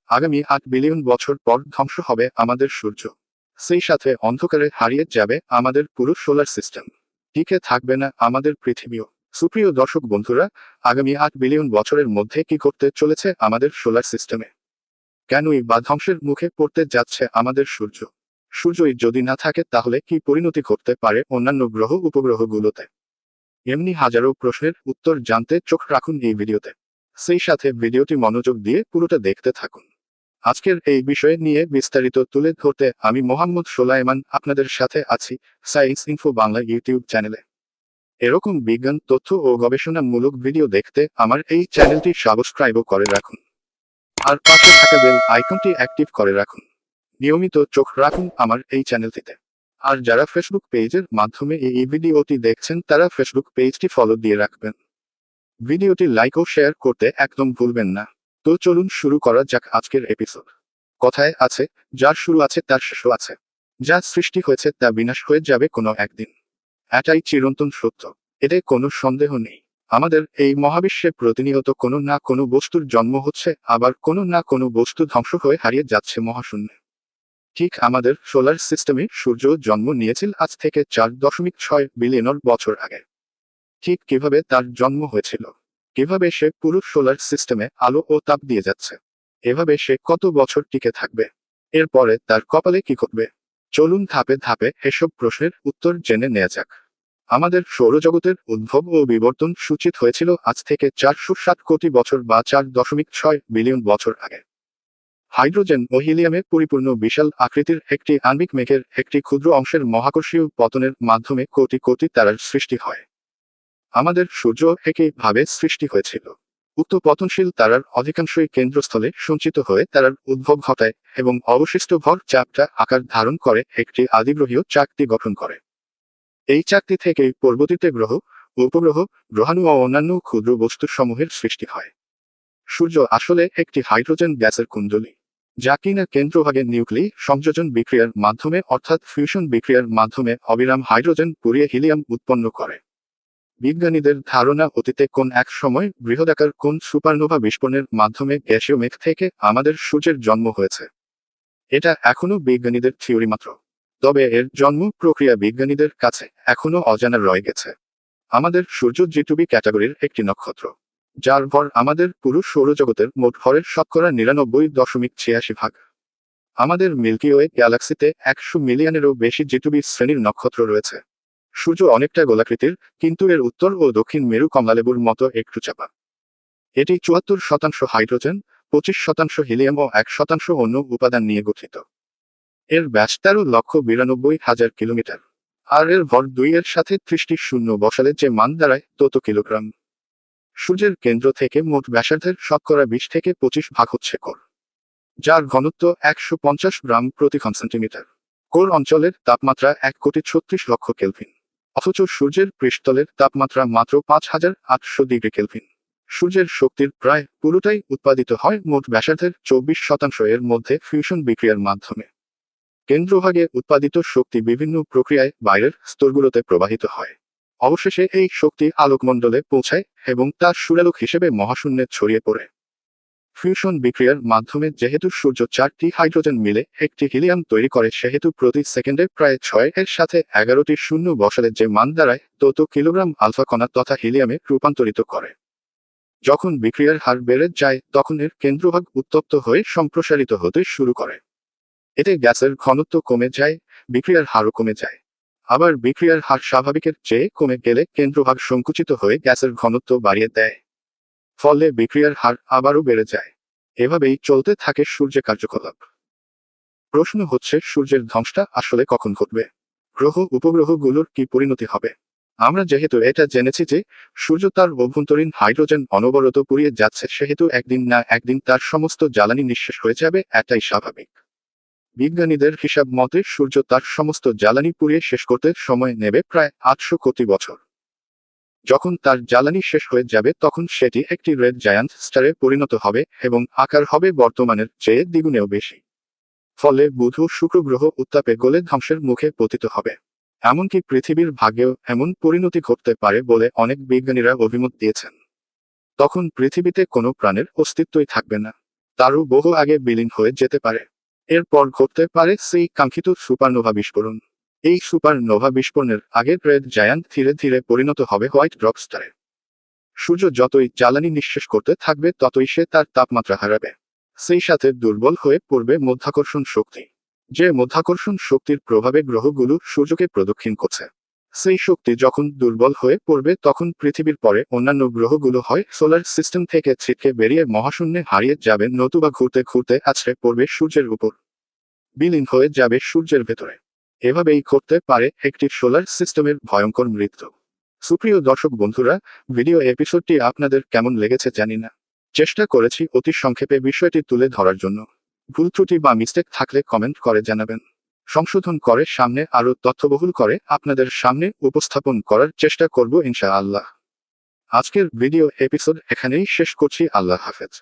আগামী 8 বিলিয়ন বছর পর ধ্বংস হবে আমাদের সূর্য। সেই সাথে অন্ধকারে হারিয়ে যাবে আমাদের পুরো সোলার সিস্টেম। টিকে থাকবে না আমাদের পৃথিবীও। সুপ্রিয় দর্শক বন্ধুরা, আগামী 8 বিলিয়ন বছরের মধ্যে কি করতে চলেছে আমাদের সোলার সিস্টেমে? কেনই বা ধ্বংসের মুখে পড়তে যাচ্ছে আমাদের সূর্য? সূর্যই যদি না থাকে তাহলে কি পরিণতি ঘটতে পারে অন্যান্য গ্রহ উপগ্রহগুলোতে? এমনি হাজারো প্রশ্নের উত্তর জানতে চোখ রাখুন এই ভিডিওতে। সেই সাথে ভিডিওটি মনোযোগ দিয়ে পুরোটা দেখতে থাকুন। আজকের এই বিষয়ে নিয়ে বিস্তারিত তুলে ধরতে আমি মোহাম্মদ সোলাইমান আপনাদের সাথে আছি সায়েন্স ইনফো বাংলা ইউটিউব চ্যানেলে। এরকম বিজ্ঞান তথ্য ও গবেষণামূলক ভিডিও দেখতে আমার এই চ্যানেলটি সাবস্ক্রাইবও করে রাখুন। আর পাশে থাকা বেল আইকনটি অ্যাক্টিভ করে রাখুন। নিয়মিত চোখ রাখুন আমার এই চ্যানেলটিতে। আর যারা ফেসবুক পেজের মাধ্যমে এই ভিডিওটি দেখছেন তারা ফেসবুক পেজটি ফলো দিয়ে রাখবেন। ভিডিওটি লাইক ও শেয়ার করতে একদম ভুলবেন না। তো চলুন শুরু করা যাক আজকের এপিসোড। কথায় আছে, যার শুরু আছে তার শেষও আছে। যা সৃষ্টি হয়েছে তা বিনাশ হয়ে যাবে কোনো একদিন। এটাই চিরন্তন সত্য, এতে কোনো সন্দেহ নেই। আমাদের এই মহাবিশ্বে প্রতিনিয়ত কোনো না কোনো বস্তুর জন্ম হচ্ছে, আবার কোনো না কোনো বস্তু ধ্বংস হয়ে হারিয়ে যাচ্ছে মহাশূন্যে। ঠিক আমাদের সোলার সিস্টেমে সূর্য জন্ম নিয়েছিল আজ থেকে 4.6 বিলিয়ন বছর আগে। ঠিক কিভাবে তার জন্ম হয়েছিল, কিভাবে সে পুরো সোলার সিস্টেমে আলো ও তাপ দিয়ে যাচ্ছে, এভাবে সে কত বছর টিকে থাকবে, এরপরে তার কপালে কি ঘটবে, চলুন ধাপে ধাপে এসব প্রশ্নের উত্তর জেনে নেওয়া যাক। আমাদের সৌরজগতের উদ্ভব ও বিবর্তন সূচিত হয়েছিল আজ থেকে 407 কোটি বছর বা 4.6 বিলিয়ন বছর আগে। হাইড্রোজেন ও হিলিয়ামে পরিপূর্ণ বিশাল আকৃতির একটি আণবিক মেঘের একটি ক্ষুদ্র অংশের মহাকর্ষীয় পতনের মাধ্যমে কোটি কোটি তারার সৃষ্টি হয়। আমাদের সূর্য একইভাবে সৃষ্টি হয়েছিল। উক্ত পতনশীল তারার অধিকাংশই কেন্দ্রস্থলে সঞ্চিত হয়ে তারার উদ্ভব ঘটায় এবং অবশিষ্ট ভর চাপটা আকার ধারণ করে একটি আদিগ্রহীয় চাকতি গঠন করে। এই চাকতি থেকেই পরবর্তীতে গ্রহ, উপগ্রহ, গ্রহাণু ও অন্যান্য ক্ষুদ্র বস্তুসমূহের সৃষ্টি হয়। সূর্য আসলে একটি হাইড্রোজেন গ্যাসের কুণ্ডলী, যা কিনা কেন্দ্রভাগে নিউক্লি সংযোজন বিক্রিয়ার মাধ্যমে অর্থাৎ ফিউশন বিক্রিয়ার মাধ্যমে অবিরাম হাইড্রোজেন পুড়িয়ে হিলিয়াম উৎপন্ন করে। বিজ্ঞানীদের ধারণা অতীতে কোন এক সময় বৃহদাকার কোন সুপারনোভা বিস্ফোরণের মাধ্যমে গ্যাসীয় মেঘ থেকে আমাদের সূর্যের জন্ম হয়েছে। এটা এখনো বিজ্ঞানীদের থিওরি মাত্র, তবে এর জন্ম প্রক্রিয়া বিজ্ঞানীদের কাছে এখনো অজানা রয়ে গেছে। আমাদের সূর্য G2b ক্যাটাগরির একটি নক্ষত্র, যার ভর আমাদের পুরো সৌরজগতের মোট ভরের শতকরা 99.86 ভাগ। আমাদের মিল্কি ওয়ে গ্যালাক্সিতে 100 মিলিয়নেরও বেশি G2b শ্রেণীর নক্ষত্র রয়েছে। সূর্য অনেকটা গোলাকৃতির, কিন্তু এর উত্তর ও দক্ষিণ মেরু কমলালেবুর মতো একটু চাপা। এটি 74% হাইড্রোজেন, 25% হিলিয়াম ও 1% অন্য উপাদান নিয়ে গঠিত। এর ব্যাস 13,92,000 কিলোমিটার। আর এর ভর 2 এর সাথে 30টি শূন্য বসালে যে মান দাঁড়ায় তত কিলোগ্রাম। সূর্যের কেন্দ্র থেকে মোট ব্যাসার্ধের শতকরা 20 থেকে 25 ভাগ হচ্ছে কোর, যার ঘনত্ব 150 গ্রাম প্রতি ঘন সেন্টিমিটার। কোর অঞ্চলের তাপমাত্রা 1,36,00,000 কেলভিন, অথচ সূর্যের পৃষ্ঠতলের তাপমাত্রা মাত্র 5,800 ডিগ্রি কেলভিন। সূর্যের শক্তির প্রায় পুরোটাই উৎপাদিত হয় মোট ব্যাসার্ধের 24% এর মধ্যে ফিউশন বিক্রিয়ার মাধ্যমে। কেন্দ্রভাগে উৎপাদিত শক্তি বিভিন্ন প্রক্রিয়ায় বাইরের স্তরগুলোতে প্রবাহিত হয়। অবশেষে এই শক্তি আলোকমণ্ডলে পৌঁছায় এবং তা সূর্যালোক হিসেবে মহাশূন্যে ছড়িয়ে পড়ে। ফিউশন বিক্রিয়ার মাধ্যমে যেহেতু সূর্য 4টি হাইড্রোজেন মিলে একটি হিলিয়াম তৈরি করে, সেহেতু প্রতি সেকেন্ডে প্রায় 6 এর সাথে 11টি শূন্য বসালে যে মান দাঁড়ায় তত কিলোগ্রাম আলফা কণা তথা হিলিয়ামে রূপান্তরিত করে। যখন বিক্রিয়ার হার বেড়ে যায় তখন এর কেন্দ্রভাগ উত্তপ্ত হয়ে সম্প্রসারিত হতে শুরু করে। এতে গ্যাসের ঘনত্ব কমে যায়, বিক্রিয়ার হারও কমে যায়। আবার বিক্রিয়ার হার স্বাভাবিকের চেয়ে কমে গেলে কেন্দ্রভাগ সংকুচিত হয়ে গ্যাসের ঘনত্ব বাড়িয়ে দেয়। ফলে বিক্রিয়ার হার আবারও বেড়ে যায়। এভাবেই চলতে থাকে সূর্যের কার্যকলাপ। প্রশ্ন হচ্ছে, সূর্যের ধ্বংসটা আসলে কখন ঘটবে? গ্রহ উপগ্রহগুলোর কি পরিণতি হবে? আমরা যেহেতু এটা জেনেছি যে সূর্য তার অভ্যন্তরীণ হাইড্রোজেন অনবরত পুড়িয়ে যাচ্ছে, সেহেতু একদিন না একদিন তার সমস্ত জ্বালানি নিঃশেষ হয়ে যাবে, এটাই স্বাভাবিক। বিজ্ঞানীদের হিসাব মতে সূর্য তার সমস্ত জ্বালানি পুড়িয়ে শেষ করতে সময় নেবে প্রায় 800 কোটি বছর। যখন তার জ্বালানি শেষ হয়ে যাবে তখন সেটি একটি রেড জায়ান্ট স্টারে পরিণত হবে এবং আকার হবে বর্তমানের চেয়ে দ্বিগুণেও বেশি। ফলে বুধ ও শুক্র গ্রহ উত্তাপে গলে ধ্বংসের মুখে পতিত হবে। এমনকি পৃথিবীর ভাগ্যেও এমন পরিণতি ঘটতে পারে বলে অনেক বিজ্ঞানীরা অভিমত দিয়েছেন। তখন পৃথিবীতে কোনো প্রাণের অস্তিত্বই থাকবে না। তারও বহু আগে বিলীন হয়ে যেতে পারে। এরপর ঘটতে পারে সেই কাঙ্ক্ষিত সুপারনোভা বিস্ফোরণ। এই সুপারনোভা বিস্ফোরণের আগে রেড জায়ান্ট ধীরে ধীরে পরিণত হবে হোয়াইট ড্রপ স্টারে। সূর্য যতই জ্বালানি নিঃশেষ করতে থাকবে ততই সে তার তাপমাত্রা হারাবে। সেই সাথে দুর্বল হয়ে পড়বে মাধ্যাকর্ষণ শক্তি। যে মাধ্যাকর্ষণ শক্তির প্রভাবে গ্রহগুলো সূর্যকে প্রদক্ষিণ করছে, সেই শক্তি যখন দুর্বল হয়ে পড়বে তখন পৃথিবীর পরে অন্যান্য গ্রহগুলো হয় সোলার সিস্টেম থেকে ছিটকে বেরিয়ে মহাশূন্যে হারিয়ে যাবে, নতুবা ঘুরতে ঘুরতে আছড়ে পড়বে সূর্যের উপর, বিলীন হয়ে যাবে সূর্যের ভেতরে। এভাবেই ঘটতে পারে একটি সোলার সিস্টেমের ভয়ঙ্কর মৃত্যু। সুপ্রিয় দর্শক বন্ধুরা, ভিডিও এপিসোডটি আপনাদের কেমন লেগেছে জানি না। চেষ্টা করেছি অতি সংক্ষেপে বিষয়টি তুলে ধরার জন্য। ভুল ত্রুটি বা মিস্টেক থাকলে কমেন্ট করে জানাবেন। সংশোধন করে সামনে আরও তথ্যবহুল করে আপনাদের সামনে উপস্থাপন করার চেষ্টা করব ইনশাআল্লাহ। আজকের ভিডিও এপিসোড এখানেই শেষ করছি। আল্লাহ হাফেজ।